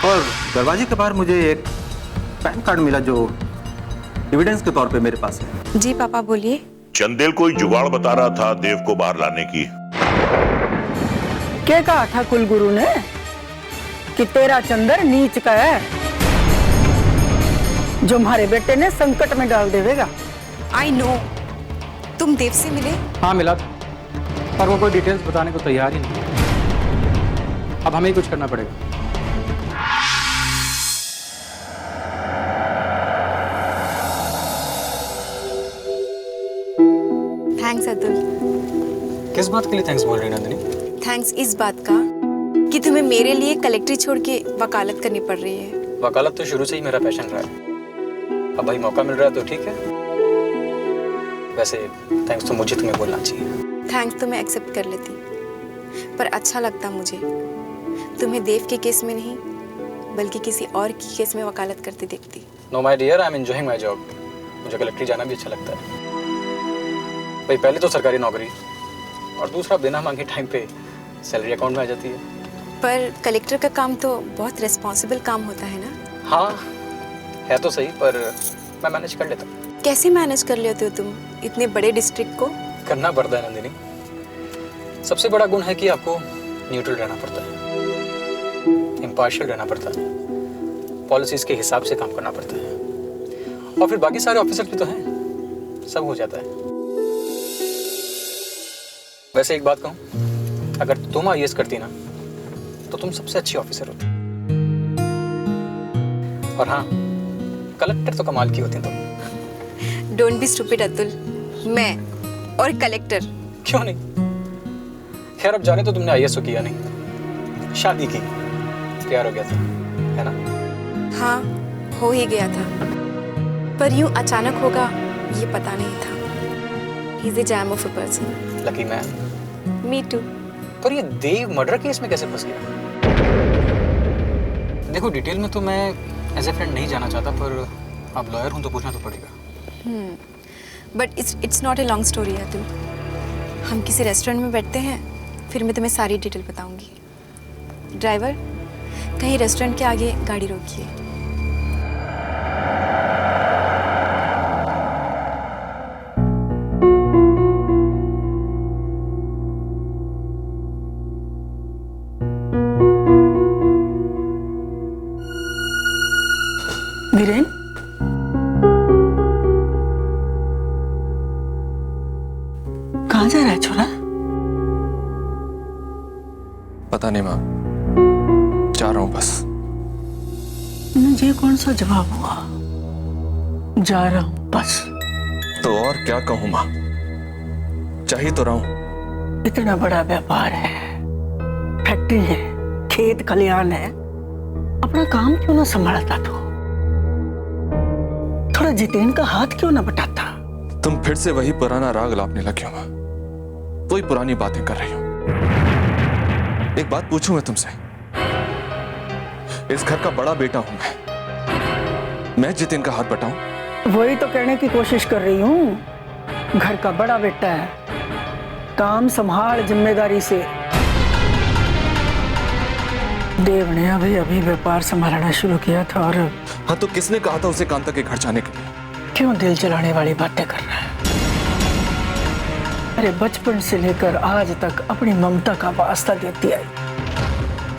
और दरवाजे के बाहर मुझे एक पैन कार्ड मिला जो एविडेंस के तौर पे मेरे पास है। जी पापा बोलिए। चंदेल कोई जुगाड़ बता रहा था देव को बाहर लाने की। क्या कहा था कुलगुरु ने कि तेरा चंदर नीच का है जो हमारे बेटे ने संकट में डाल देगा। I know. तुम देव से मिले? हाँ मिला, पर वो कोई डिटेल्स बताने को तैयार ही नहीं। अब हमें ही कुछ करना पड़ेगा। थैंक्स अतुल। किस बात के लिए थैंक्स बोल रही नंदिनी? थैंक्स इस बात का कि तुम्हें मेरे लिए कलेक्ट्री छोड़ के वकालत करनी पड़ रही है। वकालत तो शुरू से ही मेरा पैशन रहा है। अब भाई मौका मिल रहा है तो ठीक है। वैसे थैंक्स तो मुझे तुम्हें बोलना चाहिए। थैंक्स तो मैं एक्सेप्ट कर लेती, पर अच्छा लगता मुझे तुम्हें देव के केस में नहीं बल्कि किसी और की केस में वकालत करते देखती। No my dear, I am enjoying my job. मुझे कलेक्ट्री जाना भी अच्छा लगता है। भाई पहले तो सरकारी नौकरी और दूसरा बिना मांगे टाइम पे सैलरी अकाउंट में आ जाती है। पर कलेक्टर का काम तो बहुत रिस्पॉन्सिबल काम होता है ना? हाँ है तो सही, पर मैं मैनेज कर लेता हूँ। कैसे मैनेज कर लेते हो तुम इतने बड़े डिस्ट्रिक्ट को? करना पड़ता है नंदिनी। सबसे बड़ा गुण है कि आपको न्यूट्रल रहना पड़ता है, इम्पार्शियल रहना पड़ता है, पॉलिसीज के हिसाब से काम करना पड़ता है, और फिर बाकी सारे ऑफिसर भी तो हैं, सब हो जाता है। वैसे एक बात कहूँ, अगर तुम आईएएस करती ना तो तुम सबसे अच्छी ऑफिसर होती। और हाँ, कलेक्टर तो कमाल की होती तुम। Don't be stupid Atul. मैं और कलेक्टर? क्यों नहीं? खैर अब जाने तो तुमने आईएएस तो किया नहीं, शादी की, प्यार हो गया था, है ना? हाँ हो ही गया था, पर यूं अचानक होगा ये पता नहीं था। He is the gem of a person. Lucky man. Me too. पर ये देव मर्डर केस में कैसे फंस गया? देखो डिटेल में तो मैं एज ए फ्रेंड नहीं जाना चाहता, पर आप लॉयर हूं तो पूछना तो पड़ेगा। But it's not a long story Atul. हम किसी रेस्टोरेंट में बैठते हैं, फिर मैं तुम्हें सारी डिटेल बताऊंगी। ड्राइवर, कहीं रेस्टोरेंट के आगे गाड़ी रोकिए। वीरेन, कहाँ जा रहा है छोरा? पता नहीं माँ, जा रहा हूँ बस। मुझे कौन सा जवाब हुआ? जा रहा हूँ बस। तो और क्या कहूँ माँ, चाहिए तो रहा हूँ। इतना बड़ा व्यापार है, फैक्ट्री है, खेत खलियान है, अपना काम क्यों ना संभालता तू? थोड़ा जितेन का हाथ क्यों ना बटाता? तुम फिर से वही पुराना राग लापने लगे हो माँ, वही पुरानी बातें कर रही हो। एक बात पूछूं मैं तुमसे, इस घर का बड़ा बेटा हूं मैं जितेन का हाथ बटाऊं? वही तो कहने की कोशिश कर रही हूँ। घर का बड़ा बेटा है, काम संभाल जिम्मेदारी से। देव ने अभी अभी व्यापार संभालना शुरू किया था और हाँ तो किसने कहा था उसे कांता के घर जाने के लिए? क्यों दिल जलाने वाली बातें कर रहा है? अरे बचपन से लेकर आज तक अपनी ममता का वास्ता देती आई।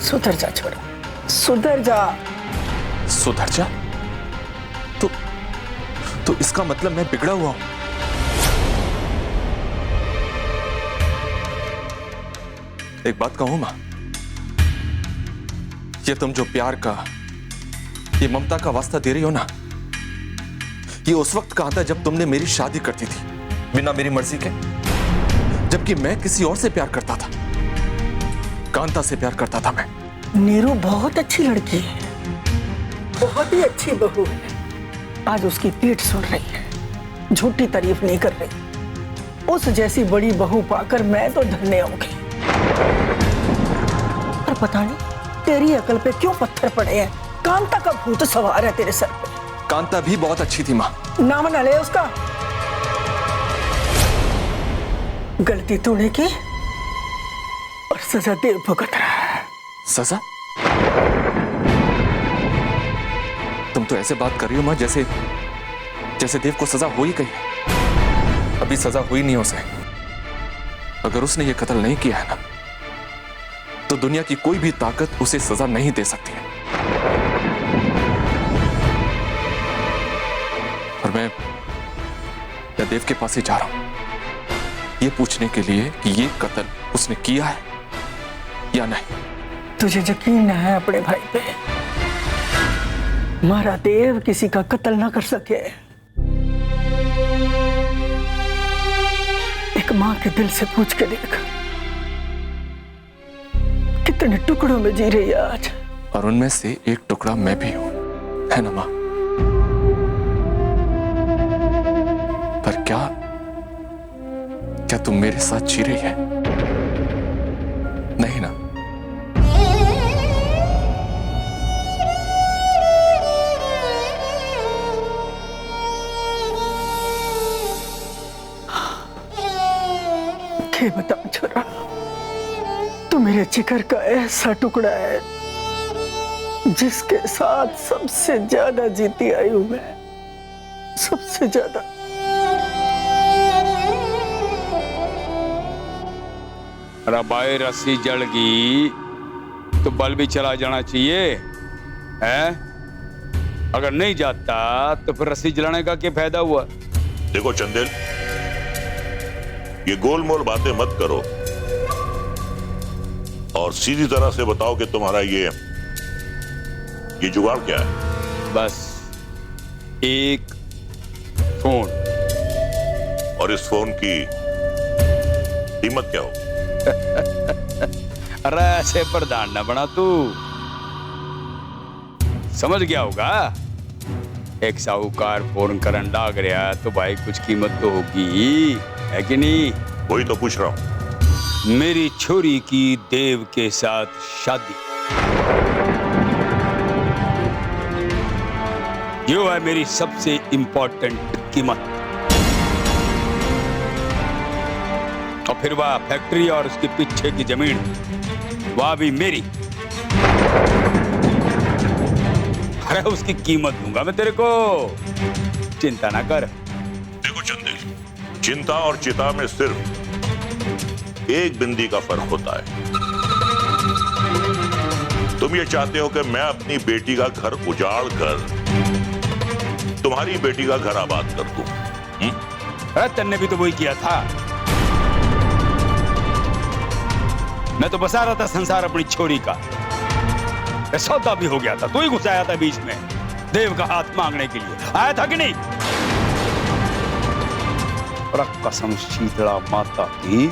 सुधर जा छोरा, सुधर जा। सुधर जा? तो इसका मतलब मैं बिगड़ा हुआ हूं? एक बात कहूं मां, ये तुम जो प्यार का, ये ममता का वास्ता दे रही हो ना, ये उस वक्त कहा था जब तुमने मेरी शादी करती थी बिना मेरी मर्जी के, जबकि मैं किसी और से प्यार करता था, कांता से प्यार करता था मैं। नीरू बहुत अच्छी लड़की है, बहुत ही अच्छी बहू है। आज उसकी पीठ सुन रही है, झूठी तारीफ नहीं कर रही। उस जैसी बड़ी बहू पाकर मैं तो धन्य होंगी। पर पता नहीं तेरी अकल पे क्यों पत्थर पड़े हैं। कांता का भूत सवार है तेरे सर पे। कांता भी बहुत अच्छी थी माँ। नाम न ले उसका। गलती तूने की और सजा देव भुगत रहा है। सजा? तुम तो ऐसे बात कर रही हो मां जैसे जैसे देव को सजा हो ही गई है। अभी सजा हुई नहीं उसे। अगर उसने ये कत्ल नहीं किया है ना, तो दुनिया की कोई भी ताकत उसे सजा नहीं दे सकती है। और मैं देव के पास ही जा रहा हूं, ये पूछने के लिए कि ये कत्ल उसने किया है या नहीं। तुझे यकीन है अपने भाई पे? हमारा देव किसी का कत्ल ना कर सके। एक मां के दिल से पूछ के देख, कितने टुकड़ों में जी रही है आज। और उनमें से एक टुकड़ा मैं भी हूं, है ना मां? पर क्या तुम मेरे साथ जी रही है? नहीं ना? क्या बताऊं छोरा, तू मेरे जिगर का ऐसा टुकड़ा है जिसके साथ सबसे ज्यादा जीती आई हूं मैं, सबसे ज्यादा। रबाई रस्सी जल गई तो बल भी चला जाना चाहिए है? अगर नहीं जाता तो फिर रस्सी जलाने का क्या फायदा हुआ? देखो चंदेल, ये गोलमोल बातें मत करो और सीधी तरह से बताओ कि तुम्हारा ये जुगाड़ क्या है? बस एक फोन। और इस फोन की कीमत क्या हो? अरे ऐसे प्रधान न बना तू, समझ गया होगा। एक साहूकार फोन करन लाग रहा तो भाई कुछ कीमत तो होगी, है कि नहीं? वही तो पूछ रहा हूं। मेरी छोरी की देव के साथ शादी, ये है मेरी सबसे इंपॉर्टेंट कीमत। और फिर वह फैक्ट्री और उसके पीछे की जमीन, वह भी मेरी। अरे उसकी कीमत दूंगा मैं तेरे को, चिंता ना कर। देखो चंदेल, चिंता और चिता में सिर्फ एक बिंदी का फर्क होता है। तुम ये चाहते हो कि मैं अपनी बेटी का घर उजाड़ कर तुम्हारी बेटी का घर आबाद कर दूं। अरे तन्ने भी तो वही किया था। मैं तो बसा रहा था संसार अपनी छोरी का। सौदा भी हो गया था, तू ही घुसाया था बीच में देव का हाथ मांगने के लिए। आया था कि नहीं? कसम शीतला माता की,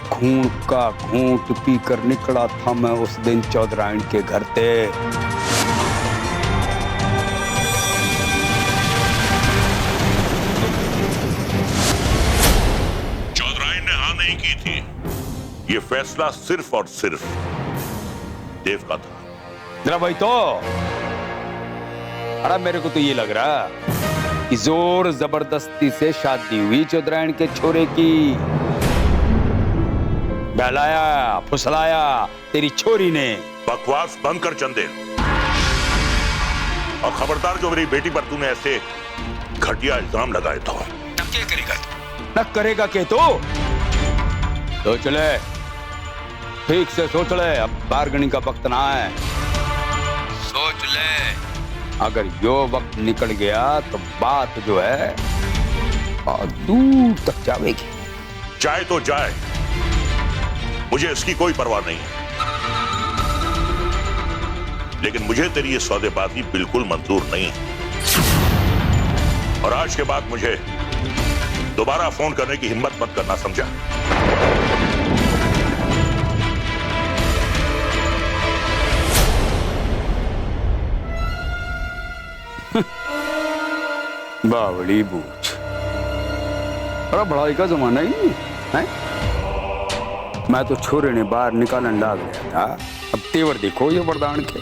खून का घूंट पीकर निकला था मैं उस दिन चौधरायण के घर से। चौधरायण ने हाँ नहीं की थी। ये फैसला सिर्फ और सिर्फ देव का था। जरा भाई तो, अरे मेरे को तो ये लग रहा कि जोर जबरदस्ती से शादी हुई चौधरायण के छोरे की। बहलाया फुसलाया तेरी छोरी ने। बकवास बंद कर चंदेल, और खबरदार जो मेरी बेटी पर तूने ऐसे घटिया इल्जाम लगाए तो। क्या करेगा? न करेगा के तो सोच ले, ठीक से सोच ले। अब बारगनी का वक्त ना है, सोच ले। अगर यो वक्त निकल गया तो बात जो है बहुत दूर तक जाएगी। जाए तो जाए, मुझे इसकी कोई परवाह नहीं है, लेकिन मुझे तेरी ये सौदेबाजी बिल्कुल मंजूर नहीं है। और आज के बाद मुझे दोबारा फोन करने की हिम्मत मत करना, समझा? बावड़ी बूझ, अरे बड़ाई का जमाना ही नहीं है। मैं तो छोरे ने बाहर निकालने लाग गया था, अब तेवर देखो ये वरदान के।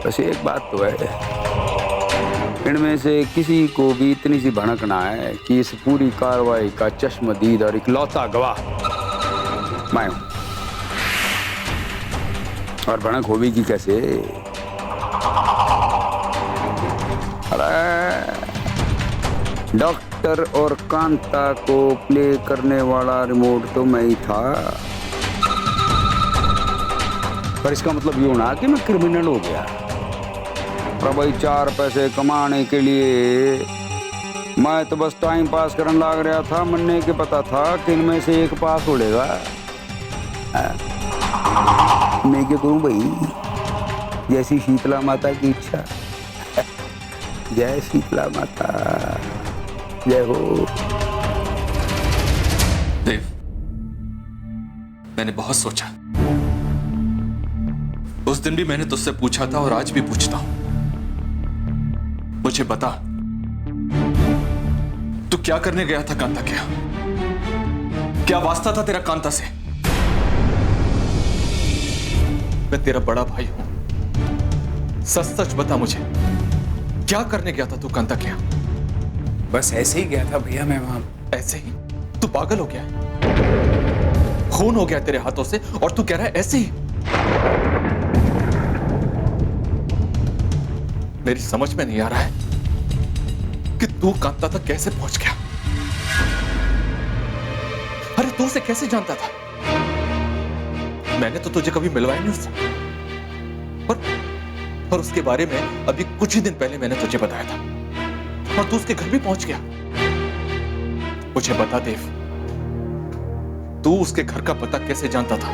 वैसे एक बात तो है, इनमें से किसी को भी इतनी सी भनक ना है कि इस पूरी कार्रवाई का चश्मदीद और इकलौता गवाह मैं हूं। और भनक होगी कैसे? अरे डॉक्टर और कांता को प्ले करने वाला रिमोट तो मैं ही था, पर इसका मतलब यूं ना कि मैं क्रिमिनल हो गया। पर भाई 4 पैसे कमाने के लिए मैं तो बस टाइम पास करने लग रहा था। मन्ने के पता था कि इनमें से एक पास उड़ेगा। मैं क्या करूं भाई, जैसी शीतला माता की इच्छा। जय शीतला माता, जय हो। देव, मैंने बहुत सोचा। उस दिन भी मैंने तुझसे पूछा था और आज भी पूछता हूं। मुझे बता, तू क्या करने गया था कांता के यहां? क्या वास्ता था तेरा कांता से? मैं तेरा बड़ा भाई हूं, सच सच बता मुझे, क्या करने गया था तू कांता के यहां? बस ऐसे ही गया था भैया मैं वहां। ऐसे ही? तू पागल हो गया है? खून हो गया तेरे हाथों से और तू कह रहा है ऐसे ही? मेरी समझ में नहीं आ रहा है कि तू कांता तक कैसे पहुंच गया। अरे तू उसे कैसे जानता था? मैंने तो तुझे कभी मिलवाया नहीं उससे, और उसके बारे में अभी कुछ ही दिन पहले मैंने तुझे बताया था, और तू उसके घर भी पहुंच गया। मुझे बता देव, तू उसके घर का पता कैसे जानता था?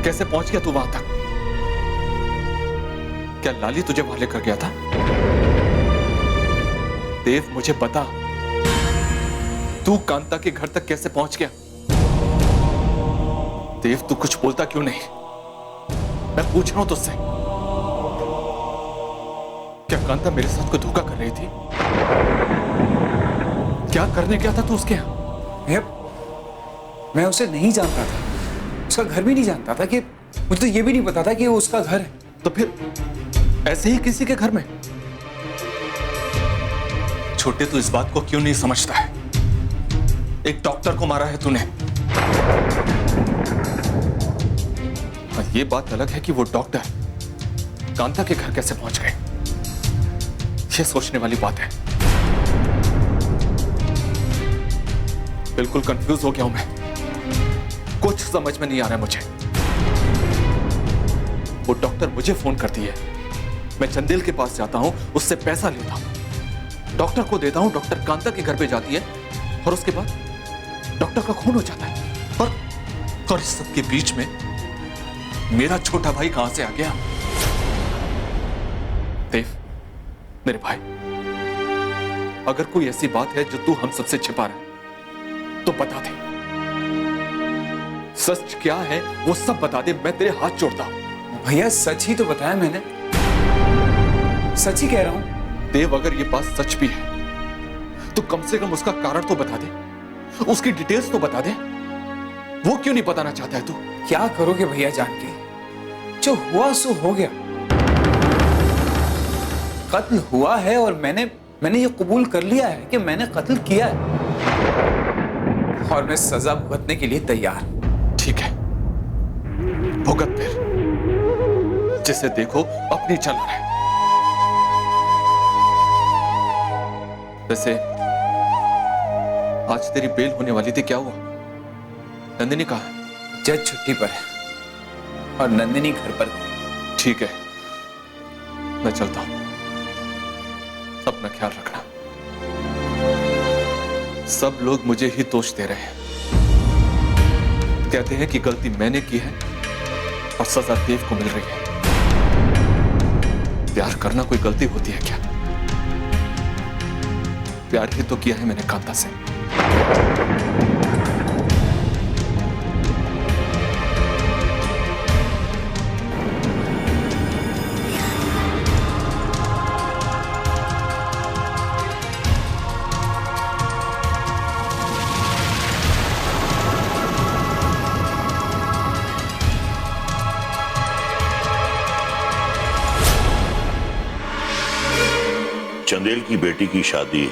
कैसे पहुंच गया तू वहां तक? क्या लाली तुझे वहां लेकर गया था? देव मुझे बता, तू कांता के घर तक कैसे पहुंच गया? देव तू कुछ बोलता क्यों नहीं? मैं पूछ रहा हूं तुझसे, क्या कांता मेरे साथ कोई धोखा कर रही थी? क्या करने गया था तू उसके यहां? भैया मैं उसे नहीं जानता था, उसका घर भी नहीं जानता था, कि मुझे तो ये भी नहीं पता था कि वो उसका घर है। तो फिर ऐसे ही किसी के घर में? छोटे तू इस बात को क्यों नहीं समझता है? एक डॉक्टर को मारा है तूने। और ये बात अलग है कि वो डॉक्टर कांता के घर कैसे पहुंच गए, ये सोचने वाली बात है। बिल्कुल कंफ्यूज हो गया हूं मैं, कुछ समझ में नहीं आ रहा है मुझे। वो डॉक्टर मुझे फोन करती है, मैं चंदेल के पास जाता हूं, उससे पैसा लेता हूं, डॉक्टर को देता हूं, डॉक्टर कांता के घर पे जाती है, और उसके बाद डॉक्टर का खून हो जाता है। और इस सब के बीच में मेरा छोटा भाई कहां से आ गया? देव मेरे भाई, अगर कोई ऐसी बात है जो तू हम सबसे छिपा रहा है तो बता दे। सच क्या है वो सब बता दे, मैं तेरे हाथ जोड़ता हूं। भैया सच ही तो बताया मैंने, सच ही कह रहा हूं। देव अगर ये बात सच भी है तो कम से कम उसका कारण तो बता दे, उसकी डिटेल्स तो बता दे। वो क्यों नहीं बताना चाहता है तू? क्या करोगे भैया जान के, जो हुआ सो हो गया। कत्ल हुआ है और मैंने ये कबूल कर लिया है कि मैंने कत्ल किया है, और मैं सजा भुगतने के लिए तैयार। ठीक है, भुगत फिर, जिसे देखो अपनी चल रहा है। वैसे आज तेरी बेल होने वाली थी, क्या हुआ? नंदिनी कहाँ है? जज छुट्टी पर है और नंदिनी घर पर गई। ठीक है, मैं चलता हूं, अपना ख्याल रखना। सब लोग मुझे ही दोष दे रहे हैं, कहते हैं कि गलती मैंने की है और सजा देव को मिल रही है। प्यार करना कोई गलती होती है क्या? प्यार ही तो किया है मैंने कांता से। चंदेल की बेटी की शादी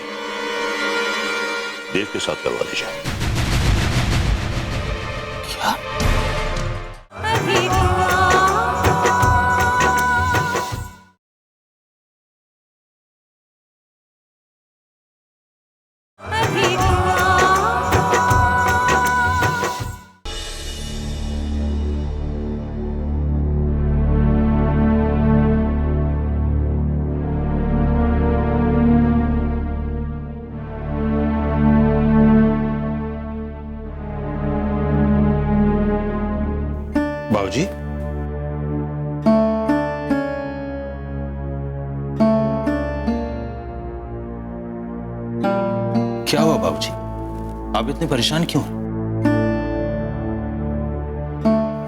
देव के साथ करवा दी जाए। क्या? बाबूजी, क्या हुआ बाबूजी? आप इतने परेशान क्यों हैं?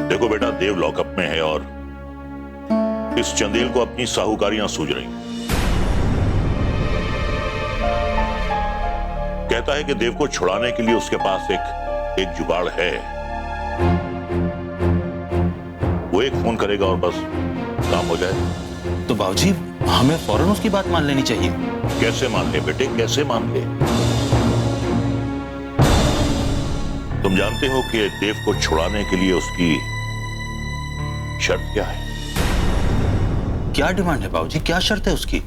देखो बेटा, देव लॉकअप में है और इस चंदेल को अपनी साहूकारियां सूझ रही। कहता है कि देव को छुड़ाने के लिए उसके पास एक जुगाड़ है। वो एक फोन करेगा और बस काम हो जाए। तो बाबूजी, हमें फौरन उसकी बात मान लेनी चाहिए। कैसे मान ले बेटे, कैसे मान ले? तुम जानते हो कि देव को छुड़ाने के लिए उसकी शर्त क्या है? क्या डिमांड है बाबूजी? क्या शर्त है उसकी?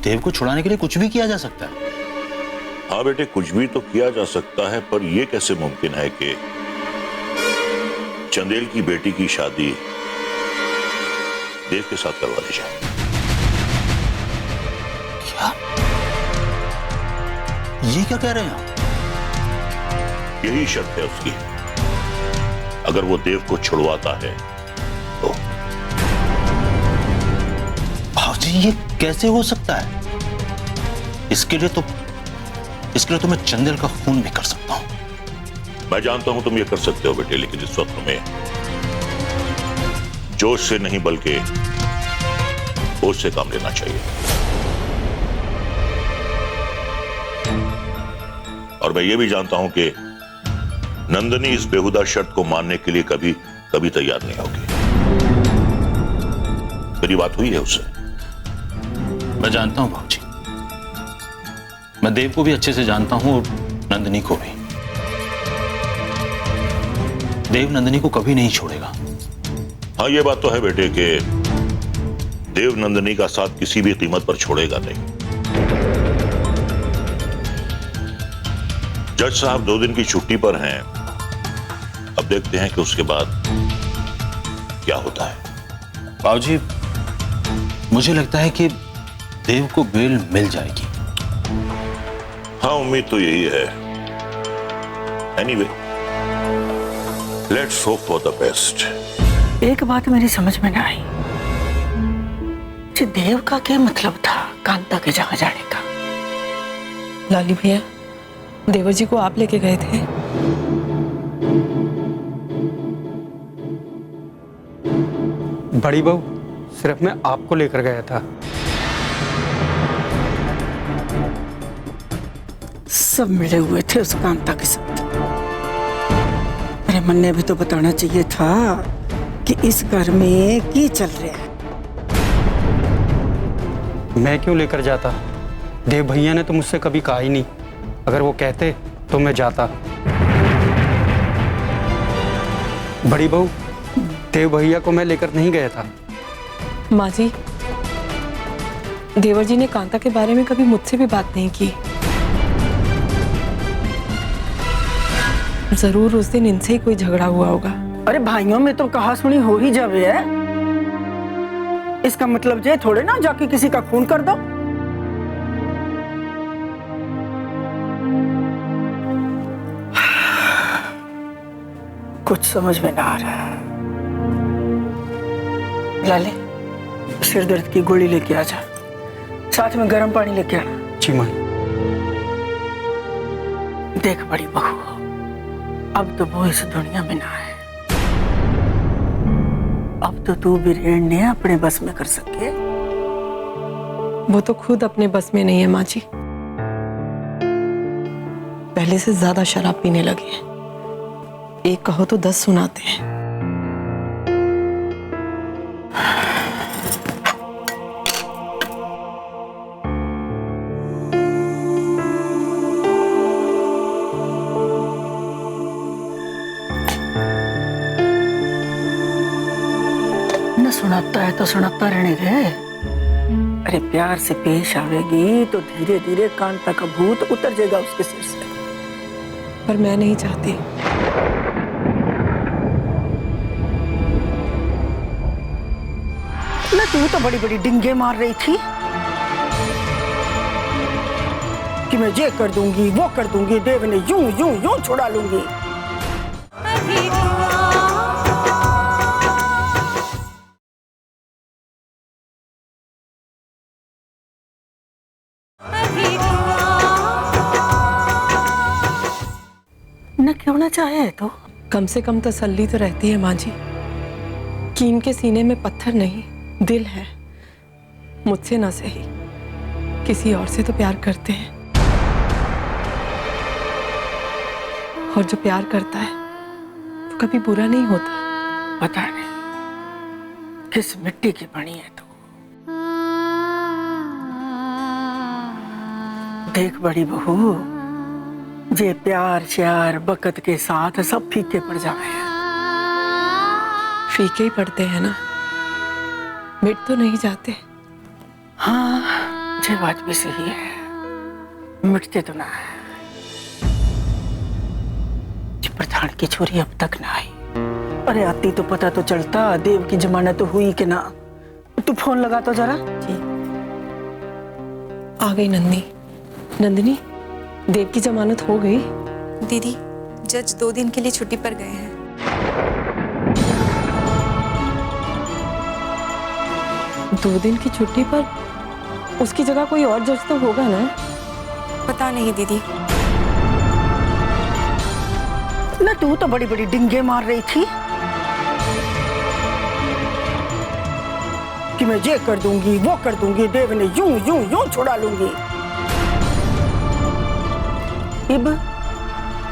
देव को छुड़ाने के लिए कुछ भी किया जा सकता है। हाँ बेटे, कुछ भी तो किया जा सकता है, पर यह कैसे मुमकिन है कि चंदेल की बेटी की शादी देव के साथ करवा दी जाए? क्या? ये क्या कह रहे हैं आप? यही शर्त है उसकी। अगर वो देव को छुड़वाता है तो। बाबूजी, ये कैसे हो सकता है? इसके लिए तो मैं चंदेल का खून भी कर सकता हूं। मैं जानता हूं तुम ये कर सकते हो बेटे, लेकिन इस वक्त तुम्हें जोश से नहीं बल्कि होश से काम लेना चाहिए। और मैं ये भी जानता हूं कि नंदिनी इस बेहुदा शर्त को मानने के लिए कभी तैयार नहीं होगी। मेरी बात हुई है उससे। मैं जानता हूं बाबूजी, मैं देव को भी अच्छे से जानता हूं और नंदिनी को भी। देव नंदिनी को कभी नहीं छोड़ेगा। हाँ, ये बात तो है बेटे कि देव नंदिनी का साथ किसी भी कीमत पर छोड़ेगा नहीं। जज साहब 2 दिन की छुट्टी पर हैं। अब देखते हैं कि उसके बाद क्या होता है। बाबूजी, मुझे लगता है कि देव को बेल मिल जाएगी। हाँ, उम्मीद तो यही है। Anyway, let's hope for the best. एक बात मेरी समझ में ना आई, कि देव का क्या मतलब था कांता के जहां जाने का? लाली भैया, देवर जी को आप लेके गए थे? बड़ी बहू, सिर्फ मैं आपको लेकर गया था। सब मिले हुए थे उस कांता के साथ। मेरे मन ने भी तो बताना चाहिए था कि इस घर में क्या चल रहा है। मैं क्यों लेकर जाता? देव भैया ने तो मुझसे कभी कहा ही नहीं। अगर वो कहते तो मैं जाता। बड़ी बहू, देव भैया को मैं लेकर नहीं गया था। माँ जी, देवर जी ने कांता के बारे में कभी मुझसे भी बात नहीं की। जरूर उस दिन इनसे ही कोई झगड़ा हुआ होगा। अरे भाइयों में तो कहा सुनी हो ही जावे है। इसका मतलब ये थोड़े ना जाके किसी का खून कर दो। कुछ समझ में ना आ रहा। लाले, सिर दर्द की गोली लेके आ जा, साथ में गर्म पानी लेके आना। जी मां। देख बड़ी बहू, अब तो वो इस दुनिया में ना है। अब तो तू बीरेन ने अपने बस में कर सके। वो तो खुद अपने बस में नहीं है माँ जी। पहले से ज्यादा शराब पीने लगे हैं। एक कहो तो 10 सुनाते हैं। सुनाता है तो सुनाता रहने दे। अरे प्यार से पेश आवेगी तो धीरे धीरे कांता का भूत उतर जाएगा उसके सिर से। पर मैं नहीं चाहती। ना तू तो बड़ी बड़ी डिंगे मार रही थी कि मैं ये कर दूंगी वो कर दूंगी, देव ने यूं यूं यूं छुड़ा लूंगी। न क्यों ना चाहे तो कम से कम तसल्ली तो रहती है माँ जी कि इनके सीने में पत्थर नहीं दिल है। मुझसे ना सही किसी और से तो प्यार करते हैं, और जो प्यार करता है वो कभी बुरा नहीं होता। पता नहीं किस मिट्टी की बनी है तू। देख बड़ी बहू, जे प्यार श्यार बकत के साथ सब फीके पड़ जावे हैं। फीके ही पड़ते हैं ना, मिट तो नहीं जाते। हाँ, ये बात भी सही है, मिटते तो ना है। प्रधान की छोरी अब तक ना आई। अरे आती तो पता तो चलता, देव की जमानत तो हुई कि ना। तू फोन लगा तो जरा। जी आ गई नंदिनी। नंदिनी, देव की जमानत हो गई। दीदी, जज 2 दिन के लिए छुट्टी पर गए हैं। 2 दिन की छुट्टी पर? उसकी जगह कोई और जज तो होगा ना? पता नहीं दीदी। ना तू तो बड़ी बड़ी डिंगे मार रही थी कि मैं ये कर दूंगी वो कर दूंगी, देव ने यूं यूं यूं छुड़ा लूंगी। इब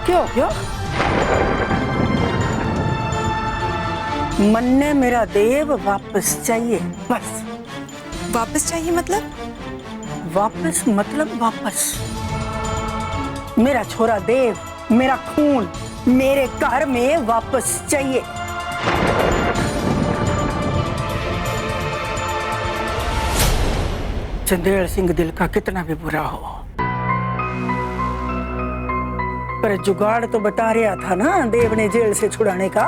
क्यों क्यों मन ने मेरा देव वापस चाहिए, बस। वापस चाहिए मतलब? वापस मतलब वापस। मेरा छोरा देव, मेरा खून मेरे घर में वापस चाहिए। चंदेल सिंह दिल का कितना भी बुरा हो, पर जुगाड़ तो बता रहा था ना देव ने जेल से छुड़ाने का।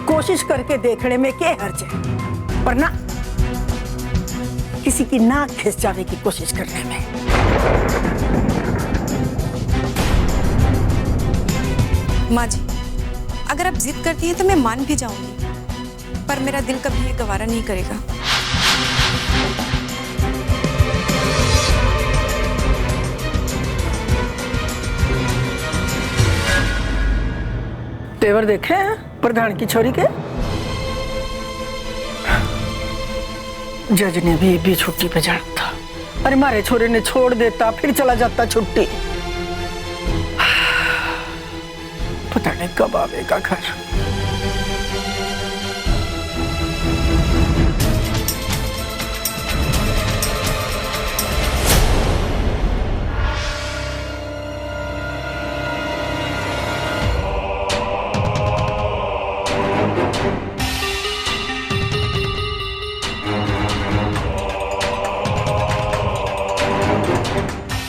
कोशिश करके देखने में क्या हर्ज है, पर ना किसी की नाक खिंच जाने की कोशिश करने में। माँ जी, अगर आप जिद करती हैं तो मैं मान भी जाऊंगी, पर मेरा दिल कभी ये गवारा नहीं करेगा। तेवर देखे हैं प्रधान की छोरी के? जज ने भी छुट्टी पे जाना था। अरे मारे छोरे ने छोड़ देता फिर चला जाता छुट्टी। पता नहीं कब आवेगा घर।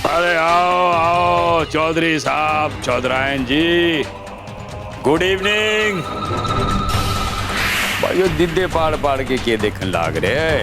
अरे आओ आओ चौधरी साहब, चौधरायन जी, गुड इवनिंग। भाई दिद्दे पाड़ पाड़ के देखने लाग रहे।